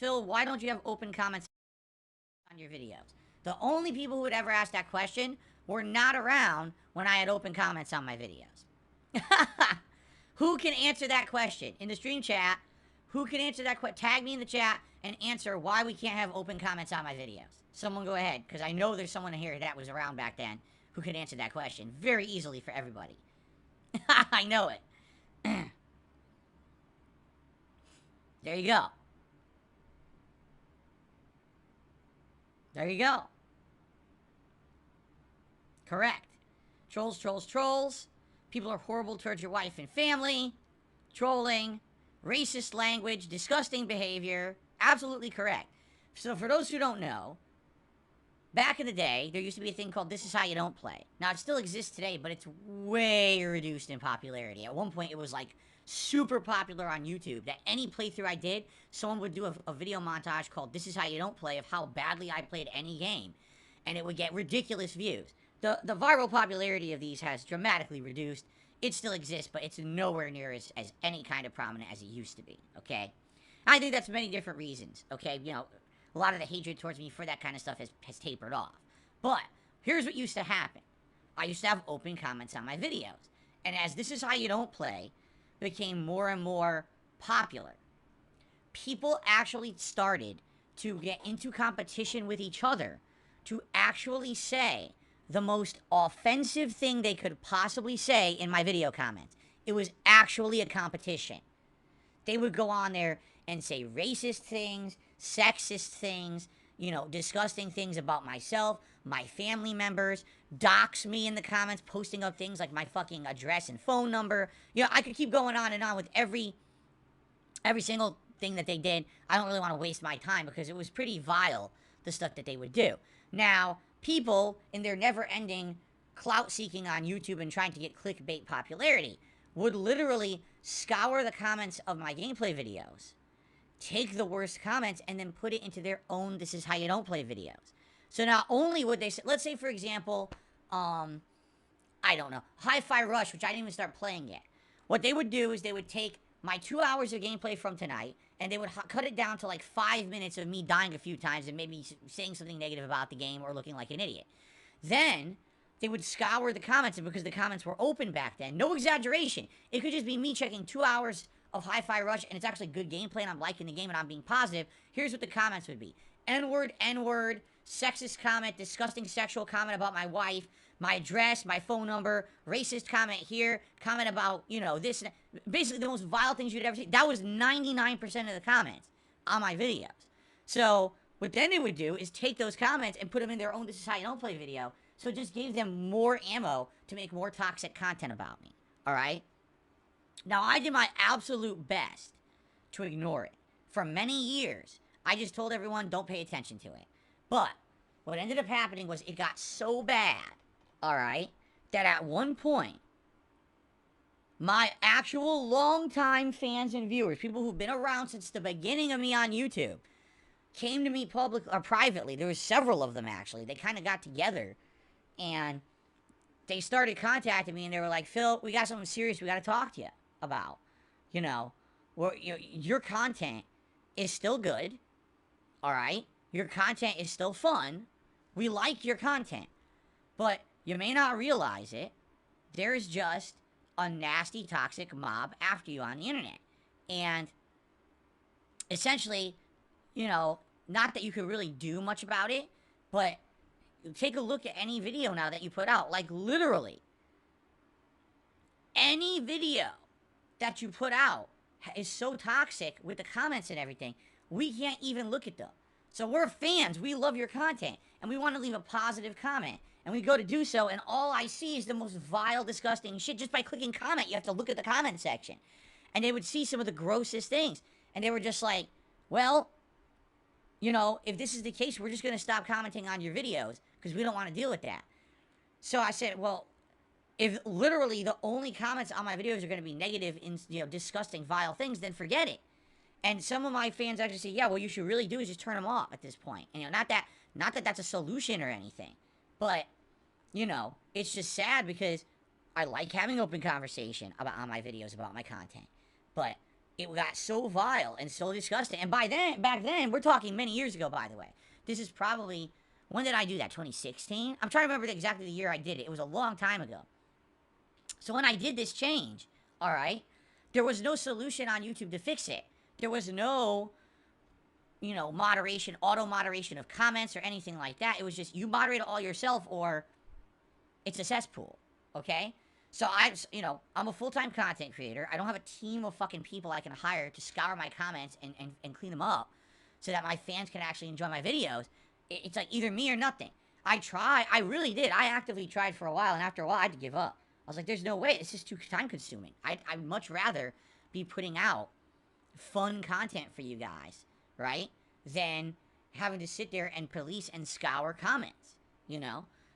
Phil, why don't you have open comments on your videos? The only people who would ever ask that question were not around when I had open comments on my videos. Who can answer that question in the stream chat? Who can answer that question? Tag me in the chat and answer why we can't have open comments on my videos. Someone go ahead, because I know there's someone here that was around back then who could answer that question very easily for everybody. I know it. There you go. There you go. Correct. Trolls, trolls, trolls. People are horrible towards your wife and family. Trolling. Racist language. Disgusting behavior. Absolutely correct. So for those who don't know, back in the day, there used to be a thing called This Is How You Don't Play. Now, it still exists today, but it's way reduced in popularity. At one point, it was like super popular on YouTube that any playthrough I did, someone would do a video montage called This Is How You Don't Play of how badly I played any game. And it would get ridiculous views. The viral popularity of these has dramatically reduced. It still exists, but it's nowhere near as any kind of prominent as it used to be, okay? I think that's many different reasons, okay? You know, a lot of the hatred towards me for that kind of stuff has tapered off. But here's what used to happen. I used to have open comments on my videos. And as This Is How You Don't Play became more and more popular, people actually started to get into competition with each other to actually say the most offensive thing they could possibly say in my video comments. It was actually a competition. They would go on there and say racist things, sexist things, you know, disgusting things about myself, my family members, dox me in the comments, posting up things like my fucking address and phone number. You know, I could keep going on and on with every single thing that they did. I don't really want to waste my time because it was pretty vile, the stuff that they would do. Now, people in their never-ending clout seeking on YouTube and trying to get clickbait popularity would literally scour the comments of my gameplay videos, take the worst comments, and then put it into their own This Is How You Don't Play videos. So not only would they say, let's say for example, I don't know, Hi-Fi Rush, which I didn't even start playing yet. What they would do is they would take my 2 hours of gameplay from tonight, and they would cut it down to like 5 minutes of me dying a few times and maybe saying something negative about the game or looking like an idiot. Then they would scour the comments, and because the comments were open back then, no exaggeration, it could just be me checking 2 hours of Hi-Fi Rush, and it's actually good gameplay, and I'm liking the game, and I'm being positive. Here's what the comments would be. N-word, N-word, sexist comment, disgusting sexual comment about my wife, my address, my phone number, racist comment here, comment about, you know, this, basically the most vile things you'd ever see. That was 99% of the comments on my videos. So what then they would do is take those comments and put them in their own This Is How You Don't Play video. So it just gave them more ammo to make more toxic content about me. All right? Now, I did my absolute best to ignore it. For many years, I just told everyone, don't pay attention to it. But what ended up happening was it got so bad, all right, that at one point, my actual longtime fans and viewers, people who've been around since the beginning of me on YouTube, came to me privately. There was several of them, actually. They kind of got together, and they started contacting me, and they were like, Phil, we got something serious we got to talk to you about. You know, your content is still good, all right? Your content is still fun. We like your content. But you may not realize it. There's just a nasty, toxic mob after you on the internet. And essentially, you know, not that you could really do much about it, but take a look at any video now that you put out. Like, literally, any video that you put out is so toxic with the comments and everything, we can't even look at them. So we're fans. We love your content, and we want to leave a positive comment. And we go to do so, and all I see is the most vile, disgusting shit. Just by clicking comment, you have to look at the comment section. And they would see some of the grossest things. And they were just like, well, you know, if this is the case, we're just going to stop commenting on your videos because we don't want to deal with that. So I said, well, if literally the only comments on my videos are going to be negative, you know, disgusting, vile things, then forget it. And some of my fans actually say, yeah, what you should really do is just turn them off at this point. And, you know, not that that's a solution or anything. But, you know, it's just sad because I like having open conversation on my videos about my content. But it got so vile and so disgusting. And back then, we're talking many years ago, by the way. This is probably, when did I do that? 2016? I'm trying to remember exactly the year I did it. It was a long time ago. So when I did this change, all right, there was no solution on YouTube to fix it. There was no, moderation, auto moderation of comments or anything like that. It was just you moderate it all yourself or it's a cesspool, okay? So I'm a full-time content creator. I don't have a team of fucking people I can hire to scour my comments and clean them up so that my fans can actually enjoy my videos. It's like either me or nothing. I really did. I actively tried for a while, and after a while, I had to give up. I was like, there's no way. This is too time-consuming. I'd much rather be putting out fun content for you guys, right? Than having to sit there and police and scour comments,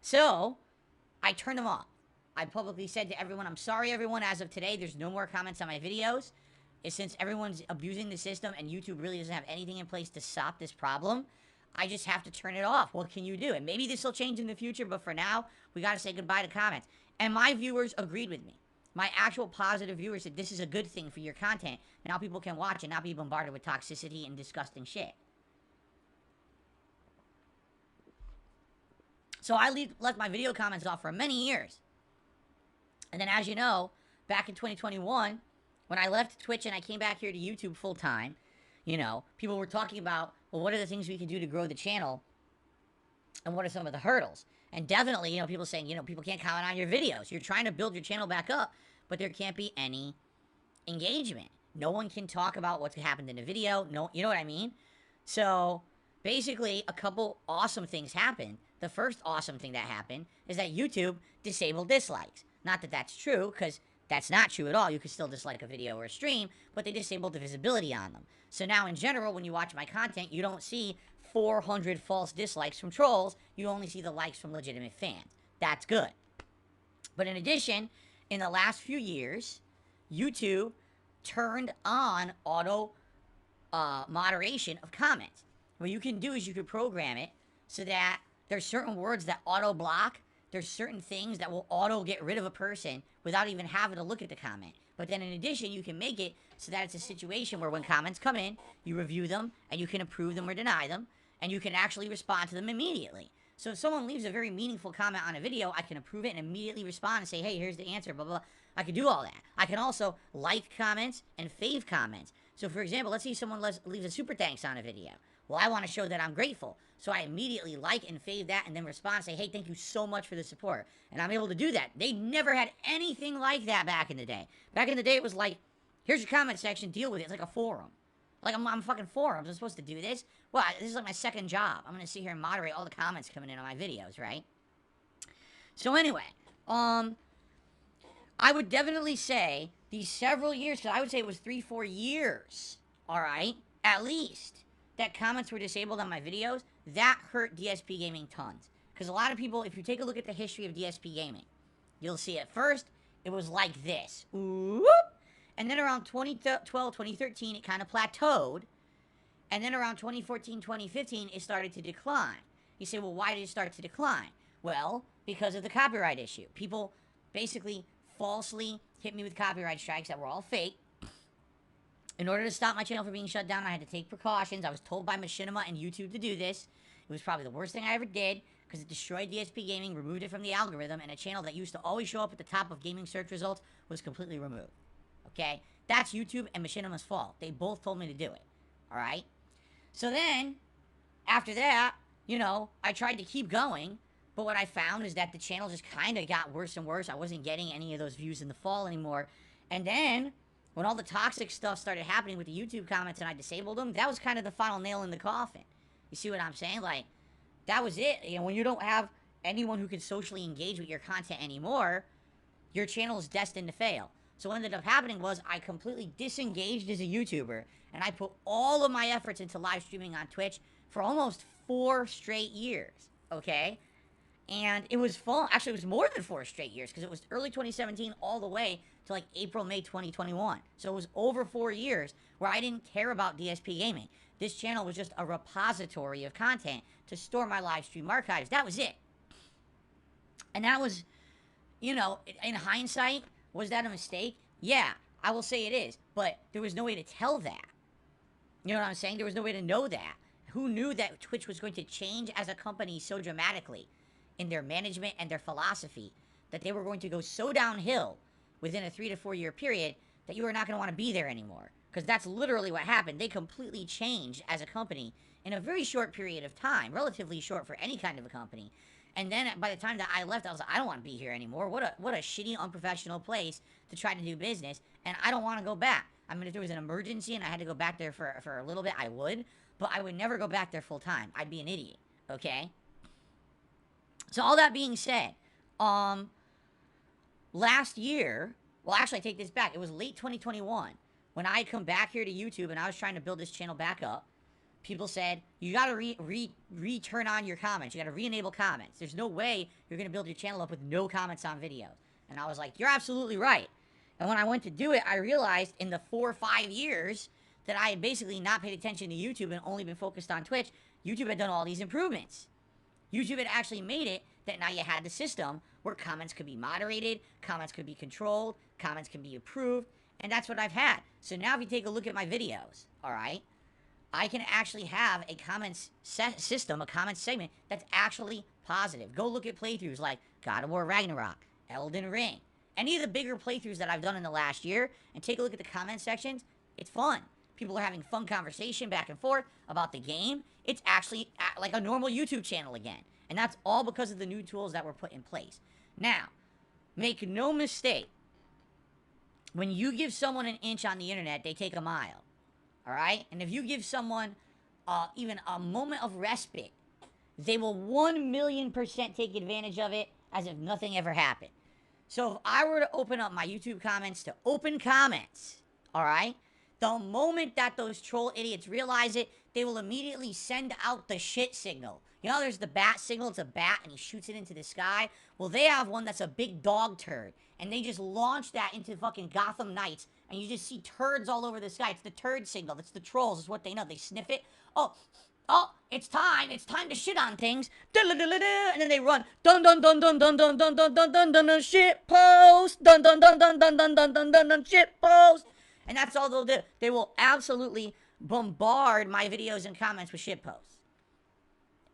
So, I turned them off. I publicly said to everyone, I'm sorry, everyone, as of today, there's no more comments on my videos. Since everyone's abusing the system and YouTube really doesn't have anything in place to stop this problem, I just have to turn it off. What can you do? And maybe this will change in the future, but for now, we got to say goodbye to comments. And my viewers agreed with me. My actual positive viewers said this is a good thing for your content. Now people can watch and not be bombarded with toxicity and disgusting shit. So I left my video comments off for many years. And then, as you know, back in 2021, when I left Twitch and I came back here to YouTube full time, people were talking about, well, what are the things we can do to grow the channel? And what are some of the hurdles? And definitely, people saying, people can't comment on your videos. You're trying to build your channel back up, but there can't be any engagement. No one can talk about what's happened in the video. No, you know what I mean? So, basically, a couple awesome things happened. The first awesome thing that happened is that YouTube disabled dislikes. Not that that's true, because that's not true at all. You can still dislike a video or a stream, but they disabled the visibility on them. So now, in general, when you watch my content, you don't see 400 false dislikes from trolls. You only see the likes from legitimate fans. That's good. But in addition, in the last few years, YouTube turned on auto moderation of comments. What you can do is you can program it so that there's certain words that auto block. There's certain things that will auto get rid of a person without even having to look at the comment. But then in addition, you can make it so that it's a situation where when comments come in, you review them and you can approve them or deny them, and you can actually respond to them immediately. So if someone leaves a very meaningful comment on a video, I can approve it and immediately respond and say, hey, here's the answer, blah, blah, blah. I can do all that. I can also like comments and fave comments. So for example, let's say someone leaves a super thanks on a video. Well, I want to show that I'm grateful. So I immediately like and fave that and then respond and say, hey, thank you so much for the support. And I'm able to do that. They never had anything like that back in the day. Back in the day, it was like, here's your comment section, deal with it. It's like a forum. Like, I'm fucking forums. I'm supposed to do this. Well, this is like my second job. I'm going to sit here and moderate all the comments coming in on my videos, right? So anyway, I would definitely say these several years, because I would say it was 3-4 years, all right, at least, that comments were disabled on my videos. That hurt DSP Gaming tons. Because a lot of people, if you take a look at the history of DSP Gaming, you'll see at first, it was like this. Whoop! And then around 2012, 2013, it kind of plateaued. And then around 2014, 2015, it started to decline. You say, well, why did it start to decline? Well, because of the copyright issue. People basically falsely hit me with copyright strikes that were all fake. In order to stop my channel from being shut down, I had to take precautions. I was told by Machinima and YouTube to do this. It was probably the worst thing I ever did because it destroyed DSP Gaming, removed it from the algorithm, and a channel that used to always show up at the top of gaming search results was completely removed. Okay? That's YouTube and Machinima's fault. They both told me to do it. Alright? So then, after that, I tried to keep going, but what I found is that the channel just kind of got worse and worse. I wasn't getting any of those views in the fall anymore. And then, when all the toxic stuff started happening with the YouTube comments and I disabled them, that was kind of the final nail in the coffin. You see what I'm saying? Like, that was it. When you don't have anyone who can socially engage with your content anymore, your channel is destined to fail. So what ended up happening was I completely disengaged as a YouTuber, and I put all of my efforts into live streaming on Twitch for almost 4 straight years, okay? And it was fun. Actually, it was more than 4 straight years, because it was early 2017 all the way to like April, May 2021. So it was over 4 years where I didn't care about DSP Gaming. This channel was just a repository of content to store my live stream archives. That was it. And that was, in hindsight, was that a mistake? Yeah, I will say it is. But there was no way to tell that. You know what I'm saying? There was no way to know that. Who knew that Twitch was going to change as a company so dramatically in their management and their philosophy that they were going to go so downhill within a 3 to 4 year period that you were not going to want to be there anymore? Because that's literally what happened. They completely changed as a company in a very short period of time, relatively short for any kind of a company. And then by the time that I left, I was like, I don't want to be here anymore. What a shitty, unprofessional place to try to do business, and I don't want to go back. I mean, if there was an emergency and I had to go back there for a little bit, I would, but I would never go back there full time. I'd be an idiot, okay? So all that being said, last year, well, actually, I take this back. It was late 2021 when I had come back here to YouTube and I was trying to build this channel back up. People said, you gotta re-turn on your comments. You gotta re-enable comments. There's no way you're gonna build your channel up with no comments on videos. And I was like, you're absolutely right. And when I went to do it, I realized in the 4 or 5 years that I had basically not paid attention to YouTube and only been focused on Twitch, YouTube had done all these improvements. YouTube had actually made it that now you had the system where comments could be moderated, comments could be controlled, comments can be approved, and that's what I've had. So now if you take a look at my videos, all right, I can actually have a comments system, a comments segment that's actually positive. Go look at playthroughs like God of War Ragnarok, Elden Ring, any of the bigger playthroughs that I've done in the last year, and take a look at the comment sections. It's fun. People are having fun conversation back and forth about the game. It's actually like a normal YouTube channel again. And that's all because of the new tools that were put in place. Now, make no mistake. When you give someone an inch on the internet, they take a mile. All right? And if you give someone even a moment of respite, they will 1,000,000% take advantage of it as if nothing ever happened. So if I were to open up my YouTube comments to open comments, all right, the moment that those troll idiots realize it, they will immediately send out the shit signal. You know, there's the bat signal. It's a bat, and he shoots it into the sky. Well, they have one that's a big dog turd, and they just launch that into fucking Gotham Knights, and you just see turds all over the sky. It's the turd signal. That's the trolls. It's what they know. They sniff it. Oh, it's time. It's time to shit on things. And then they run. Dun dun dun dun dun dun dun dun dun dun dun dun shit post. Dun dun dun dun dun dun dun dun dun dun shit post. And that's all they'll do. They will absolutely bombard my videos and comments with shit posts.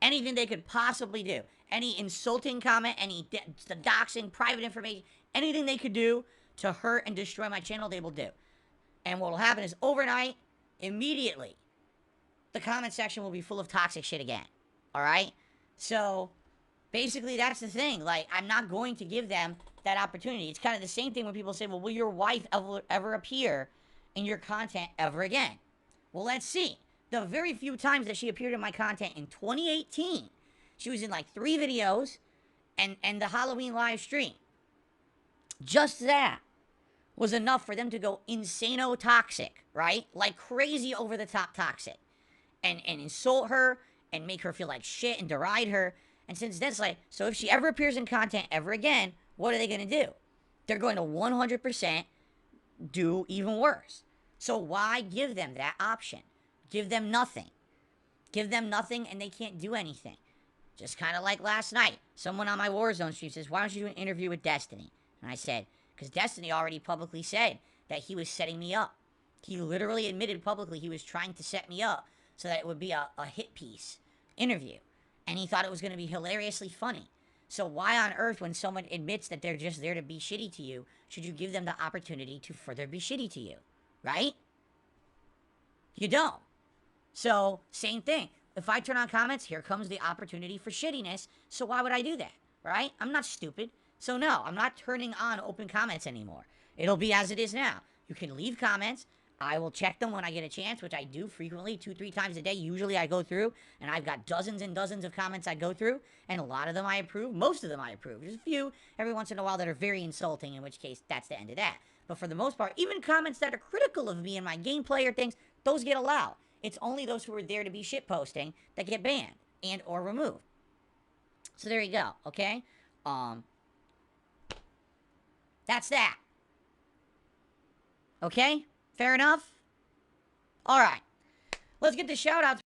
Anything they could possibly do. Any insulting comment, any doxing, private information, anything they could do to hurt and destroy my channel, they will do. And what will happen is overnight, immediately, the comment section will be full of toxic shit again. All right? So, basically, that's the thing. Like, I'm not going to give them that opportunity. It's kind of the same thing when people say, well, will your wife ever appear in your content ever again? Well, let's see. The very few times that she appeared in my content in 2018, she was in like 3 videos and the Halloween live stream. Just that was enough for them to go insano toxic, right? Like crazy over the top toxic. And insult her and make her feel like shit and deride her. And since then, it's like, so if she ever appears in content ever again, what are they going to do? They're going to 100% do even worse. So why give them that option? Give them nothing. Give them nothing and they can't do anything. Just kind of like last night. Someone on my Warzone stream says, why don't you do an interview with Destiny? And I said, because Destiny already publicly said that he was setting me up. He literally admitted publicly he was trying to set me up so that it would be a hit piece interview. And he thought it was going to be hilariously funny. So why on earth, when someone admits that they're just there to be shitty to you, should you give them the opportunity to further be shitty to you? Right? You don't. So, same thing. If I turn on comments, here comes the opportunity for shittiness. So why would I do that? Right? I'm not stupid. So no, I'm not turning on open comments anymore. It'll be as it is now. You can leave comments. I will check them when I get a chance, which I do frequently, 2-3 times a day. Usually I go through, and I've got dozens and dozens of comments I go through, and a lot of them I approve. Most of them I approve. There's a few every once in a while that are very insulting, in which case that's the end of that. But for the most part, even comments that are critical of me and my gameplay or things, those get allowed. It's only those who are there to be shitposting that get banned and or removed. So there you go, okay? That's that. Okay? Fair enough? Alright. Let's get the shout-outs.